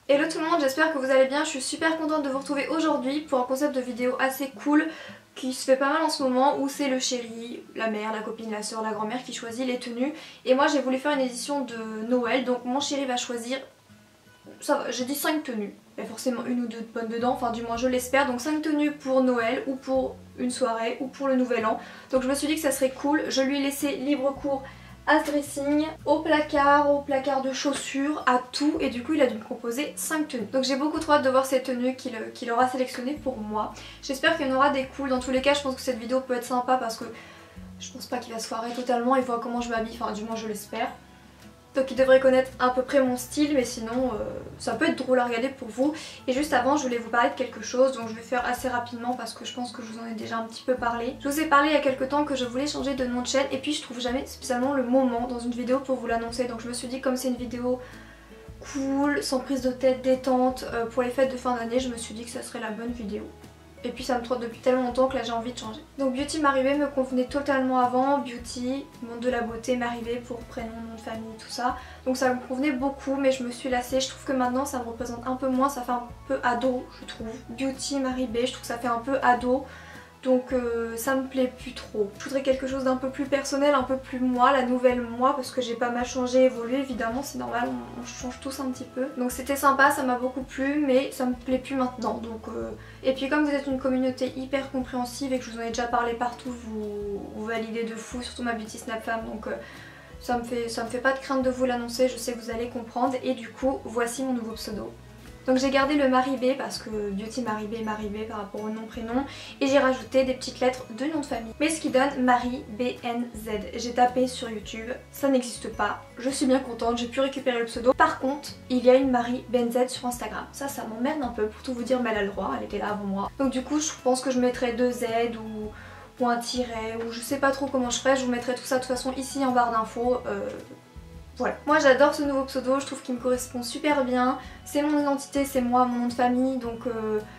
Hello tout le monde, j'espère que vous allez bien. Je suis super contente de vous retrouver aujourd'hui pour un concept de vidéo assez cool qui se fait pas mal en ce moment, où c'est le chéri, la mère, la copine, la soeur, la grand-mère qui choisit les tenues. Et moi j'ai voulu faire une édition de Noël, donc mon chéri va choisir, ça va, j'ai dit 5 tenues. Il y a forcément une ou deux bonnes dedans, enfin du moins je l'espère. Donc 5 tenues pour Noël ou pour une soirée ou pour le nouvel an. Donc je me suis dit que ça serait cool, je lui ai laissé libre cours à ce dressing, au placard de chaussures, à tout, et du coup il a dû me proposer 5 tenues. Donc j'ai beaucoup trop hâte de voir ces tenues qu'il aura sélectionnées pour moi. J'espère qu'il y en aura des cools. Dans tous les cas je pense que cette vidéo peut être sympa parce que je pense pas qu'il va se foirer totalement, il voit comment je m'habille, enfin du moins je l'espère. Donc il devrait connaître à peu près mon style, mais sinon ça peut être drôle à regarder pour vous. Et juste avant je voulais vous parler de quelque chose, donc je vais faire assez rapidement parce que je pense que je vous en ai déjà un petit peu parlé. Je vous ai parlé il y a quelques temps que je voulais changer de nom de chaîne et puis je trouve jamais spécialement le moment dans une vidéo pour vous l'annoncer. Donc je me suis dit, comme c'est une vidéo cool, sans prise de tête, détente, pour les fêtes de fin d'année, je me suis dit que ça serait la bonne vidéo. Et puis ça me trotte depuis tellement longtemps que là j'ai envie de changer. Donc Beauty Maribé me convenait totalement avant. Beauty, monde de la beauté, Maribé pour prénom, nom de famille, tout ça. Donc ça me convenait beaucoup, mais je me suis lassée. Je trouve que maintenant ça me représente un peu moins, ça fait un peu ado je trouve. Beauty Maribé, je trouve que ça fait un peu ado. Donc ça me plaît plus trop. Je voudrais quelque chose d'un peu plus personnel, un peu plus moi, la nouvelle moi, parce que j'ai pas mal changé, évolué, évidemment c'est normal, on change tous un petit peu. Donc c'était sympa, ça m'a beaucoup plu, mais ça me plaît plus maintenant. Donc et puis comme vous êtes une communauté hyper compréhensive et que je vous en ai déjà parlé partout, vous validez de fou, surtout ma Beauty Snap Femme, donc ça me fait pas de crainte de vous l'annoncer, je sais que vous allez comprendre. Et du coup voici mon nouveau pseudo. Donc j'ai gardé le Maribé parce que Beauty Maribé par rapport au nom prénom, et j'ai rajouté des petites lettres de nom de famille. Mais ce qui donne Marie BNZ. J'ai tapé sur YouTube, ça n'existe pas. Je suis bien contente, j'ai pu récupérer le pseudo. Par contre, il y a une Marie BNZ sur Instagram. Ça m'emmerde un peu pour tout vous dire, mais elle a le droit, elle était là avant moi. Donc du coup je pense que je mettrai 2 Z ou un tiret, ou je sais pas trop comment je ferai. Je vous mettrai tout ça de toute façon ici en barre d'infos. Voilà. Moi j'adore ce nouveau pseudo, je trouve qu'il me correspond super bien. C'est mon identité, c'est moi, mon nom de famille, donc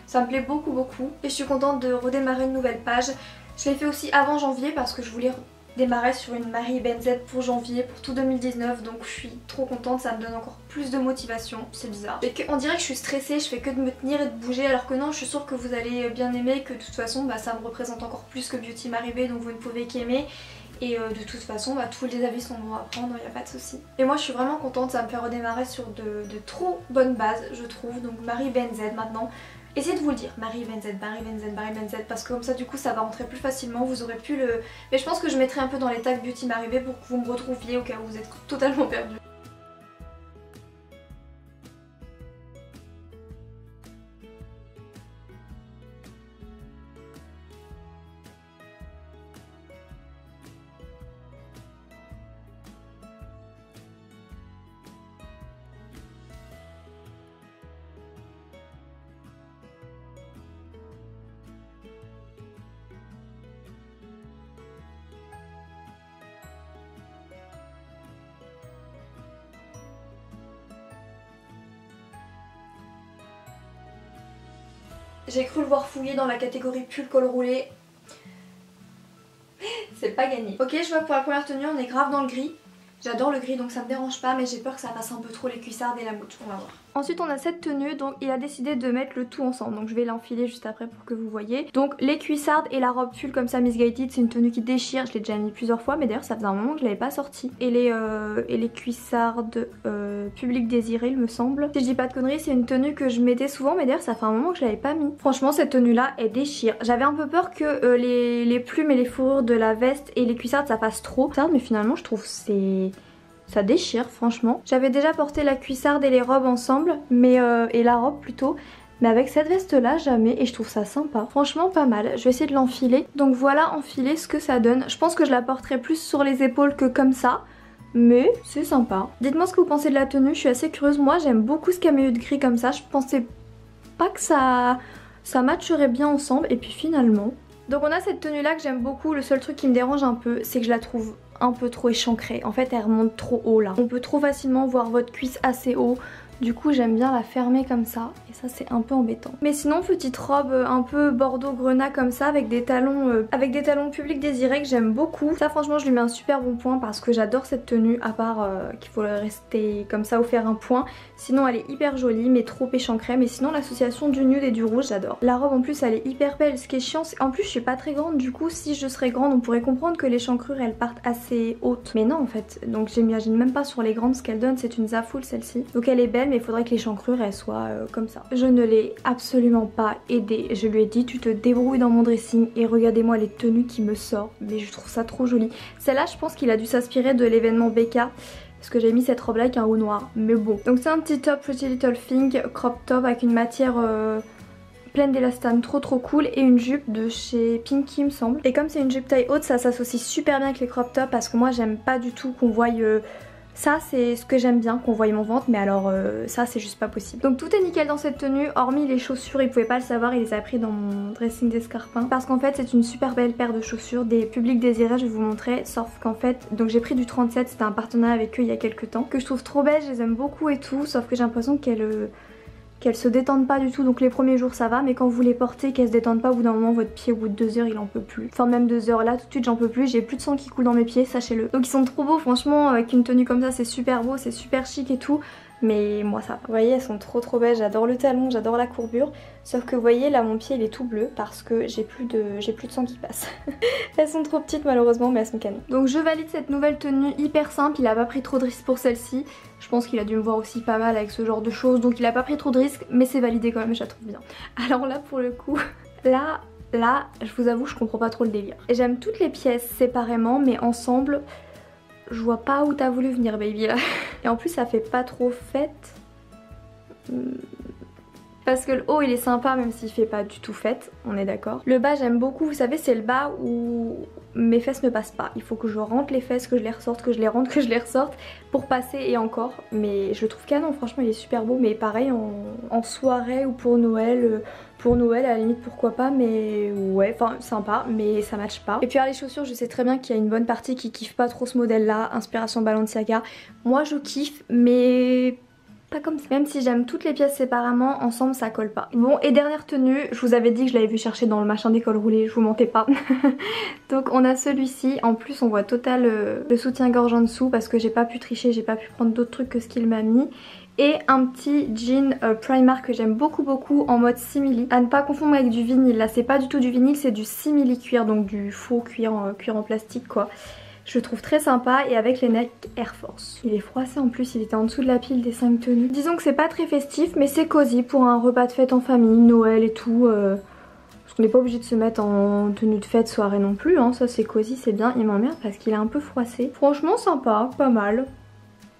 ça me plaît beaucoup. Et je suis contente de redémarrer une nouvelle page. Je l'ai fait aussi avant janvier parce que je voulais démarrer sur une Marie BNZ pour janvier, pour tout 2019. Donc je suis trop contente, ça me donne encore plus de motivation, c'est bizarre. On dirait que je suis stressée, je fais que de me tenir et de bouger, alors que non, je suis sûre que vous allez bien aimer, que de toute façon ça me représente encore plus que Beauty Maribé, donc vous ne pouvez qu'aimer. Et de toute façon tous les avis sont bons à prendre, il n'y a pas de souci. Et moi je suis vraiment contente, ça me fait redémarrer sur de trop bonnes bases je trouve. Donc Marie BNZ maintenant, essayez de vous le dire, Marie BNZ, parce que comme ça du coup ça va rentrer plus facilement, vous aurez pu le... Mais je pense que je mettrai un peu dans les tags Beauty Maribé pour que vous me retrouviez au cas où vous êtes totalement perdu. J'ai cru le voir fouiller dans la catégorie pull col roulé. C'est pas gagné. Ok, je vois que pour la première tenue on est grave dans le gris. J'adore le gris donc ça me dérange pas, mais j'ai peur que ça fasse un peu trop les cuissardes et la mouche, on va voir. Ensuite on a cette tenue, donc il a décidé de mettre le tout ensemble, donc je vais l'enfiler juste après pour que vous voyez. Donc les cuissardes et la robe pull comme ça Missguided, c'est une tenue qui déchire, je l'ai déjà mis plusieurs fois, mais d'ailleurs ça faisait un moment que je l'avais pas sortie. Et les cuissardes public désiré il me semble. Si je dis pas de conneries, c'est une tenue que je mettais souvent, mais d'ailleurs ça fait un moment que je l'avais pas mis. Franchement cette tenue là elle déchire. J'avais un peu peur que les plumes et les fourrures de la veste et les cuissardes ça fasse trop, mais finalement je trouve ça déchire franchement. J'avais déjà porté la cuissarde et les robes ensemble, mais et la robe plutôt, mais avec cette veste là jamais, et je trouve ça sympa. Franchement pas mal, je vais essayer de l'enfiler. Donc voilà enfilé ce que ça donne. Je pense que je la porterai plus sur les épaules que comme ça, mais c'est sympa. Dites-moi ce que vous pensez de la tenue, je suis assez curieuse. Moi j'aime beaucoup ce caméo de gris comme ça, je pensais pas que ça matcherait bien ensemble, et puis finalement... Donc on a cette tenue là que j'aime beaucoup, le seul truc qui me dérange un peu c'est que je la trouve un peu trop échancrée. En fait elle remonte trop haut là. On peut trop facilement voir votre cuisse assez haut, Du coup j'aime bien la fermer comme ça et ça c'est un peu embêtant. Mais sinon petite robe un peu bordeaux grenat comme ça avec des talons public désiré que j'aime beaucoup. Ça franchement je lui mets un super bon point parce que j'adore cette tenue, à part qu'il faut rester comme ça ou faire un point. Sinon elle est hyper jolie mais trop échancrée. Mais sinon l'association du nude et du rouge j'adore. La robe en plus elle est hyper belle. Ce qui est chiant c'est en plus je suis pas très grande, du coup si je serais grande on pourrait comprendre que l'échancrure elles partent assez hautes. Mais non en fait, donc j'imagine même pas sur les grandes ce qu'elle donne. C'est une Zaful celle-ci. Donc elle est belle mais il faudrait que l'échancrure elle soit comme ça. Je ne l'ai absolument pas aidée. Je lui ai dit tu te débrouilles dans mon dressing et regardez-moi les tenues qui me sortent. Mais je trouve ça trop joli. Celle-là je pense qu'il a dû s'inspirer de l'événement Becca. Parce que j'ai mis cette robe là avec un haut noir. Mais bon. Donc c'est un petit top Pretty Little Thing crop top avec une matière pleine d'élastane, trop cool, et une jupe de chez Pinky il me semble. Et comme c'est une jupe taille haute ça s'associe super bien avec les crop tops parce que moi j'aime pas du tout qu'on voie... Ça c'est ce que j'aime bien, qu'on voie mon ventre, mais alors ça c'est juste pas possible. Donc tout est nickel dans cette tenue, hormis les chaussures, il pouvait pas le savoir, il les a pris dans mon dressing d'escarpins. Parce qu'en fait c'est une super belle paire de chaussures, des publics désirés, je vais vous montrer. Sauf qu'en fait, donc j'ai pris du 37, c'était un partenariat avec eux il y a quelques temps, que je trouve trop belle, je les aime beaucoup et tout, sauf que j'ai l'impression qu'elles se détendent pas du tout. Donc les premiers jours ça va, mais quand vous les portez, qu'elles se détendent pas, au bout d'un moment votre pied au bout de 2 heures il en peut plus. Enfin même 2 heures, là tout de suite j'en peux plus, j'ai plus de sang qui coule dans mes pieds, sachez-le. Donc ils sont trop beaux franchement, avec une tenue comme ça c'est super beau, c'est super chic et tout. Mais moi ça va. Vous voyez elles sont trop belles, j'adore le talon, j'adore la courbure. Sauf que vous voyez là mon pied il est tout bleu parce que j'ai plus de sang qui passe. Elles sont trop petites malheureusement mais elles sont canon. Donc je valide cette nouvelle tenue hyper simple, il a pas pris trop de risques pour celle-ci. Je pense qu'il a dû me voir aussi pas mal avec ce genre de choses, donc il a pas pris trop de risques, mais c'est validé quand même, je la trouve bien. Alors là pour le coup, là je vous avoue je comprends pas trop le délire. J'aime toutes les pièces séparément mais ensemble je vois pas où t'as voulu venir baby là. Et en plus ça fait pas trop fête. Parce que le haut il est sympa même s'il fait pas du tout fête, on est d'accord. Le bas j'aime beaucoup, vous savez c'est le bas où mes fesses ne passent pas. Il faut que je rentre les fesses, que je les ressorte, que je les rentre, que je les ressorte pour passer et encore. Mais je le trouve canon, franchement il est super beau. Mais pareil en soirée ou pour Noël à la limite pourquoi pas, mais ouais, enfin sympa mais ça matche pas. Et puis alors les chaussures je sais très bien qu'il y a une bonne partie qui kiffe pas trop ce modèle là, inspiration Balenciaga. Moi je kiffe mais... pas comme ça. Même si j'aime toutes les pièces séparément, ensemble ça colle pas. Bon et dernière tenue, je vous avais dit que je l'avais vu chercher dans le machin des cols roulés, je vous mentais pas. Donc on a celui-ci, en plus on voit total le soutien-gorge en dessous parce que j'ai pas pu tricher, j'ai pas pu prendre d'autres trucs que ce qu'il m'a mis. Et un petit jean Primark que j'aime beaucoup en mode simili. À ne pas confondre avec du vinyle, là c'est pas du tout du vinyle, c'est du simili cuir, donc du faux cuir en plastique quoi. Je le trouve très sympa et avec les necks Air Force. Il est froissé en plus, il était en dessous de la pile des 5 tenues. Disons que c'est pas très festif mais c'est cosy pour un repas de fête en famille, Noël et tout. Parce qu'on n'est pas obligé de se mettre en tenue de fête soirée non plus, hein. Ça c'est cosy, c'est bien. Il m'emmerde parce qu'il est un peu froissé. Franchement sympa, pas mal.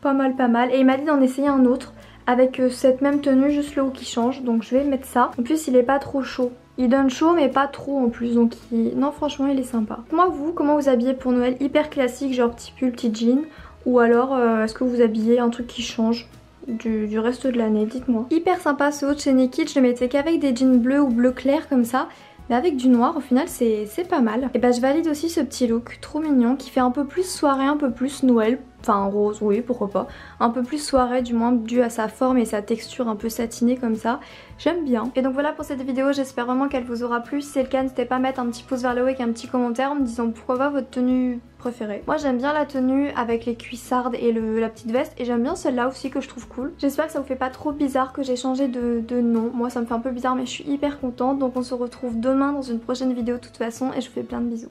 Pas mal. Et il m'a dit d'en essayer un autre avec cette même tenue, juste le haut qui change. Donc je vais mettre ça. En plus il est pas trop chaud. Il donne chaud mais pas trop en plus, donc non franchement il est sympa. Moi vous, comment vous habillez pour Noël? Hyper classique, genre petit pull, petit jean, ou alors est-ce que vous habillez un truc qui change du reste de l'année? Dites-moi. Hyper sympa ce haut de chez Nikit, je le mettais qu'avec des jeans bleus ou bleu clair comme ça. Mais avec du noir au final c'est pas mal. Et bah je valide aussi ce petit look trop mignon qui fait un peu plus soirée, un peu plus Noël. Enfin rose, oui pourquoi pas. Un peu plus soirée du moins dû à sa forme et sa texture un peu satinée comme ça. J'aime bien. Et donc voilà pour cette vidéo, j'espère vraiment qu'elle vous aura plu. Si c'est le cas n'hésitez pas à mettre un petit pouce vers le haut avec un petit commentaire en me disant pourquoi pas votre tenue préférée. Moi j'aime bien la tenue avec les cuissardes et la petite veste et j'aime bien celle-là aussi que je trouve cool. J'espère que ça vous fait pas trop bizarre que j'ai changé de nom. Moi ça me fait un peu bizarre mais je suis hyper contente. Donc on se retrouve demain dans une prochaine vidéo de toute façon et je vous fais plein de bisous.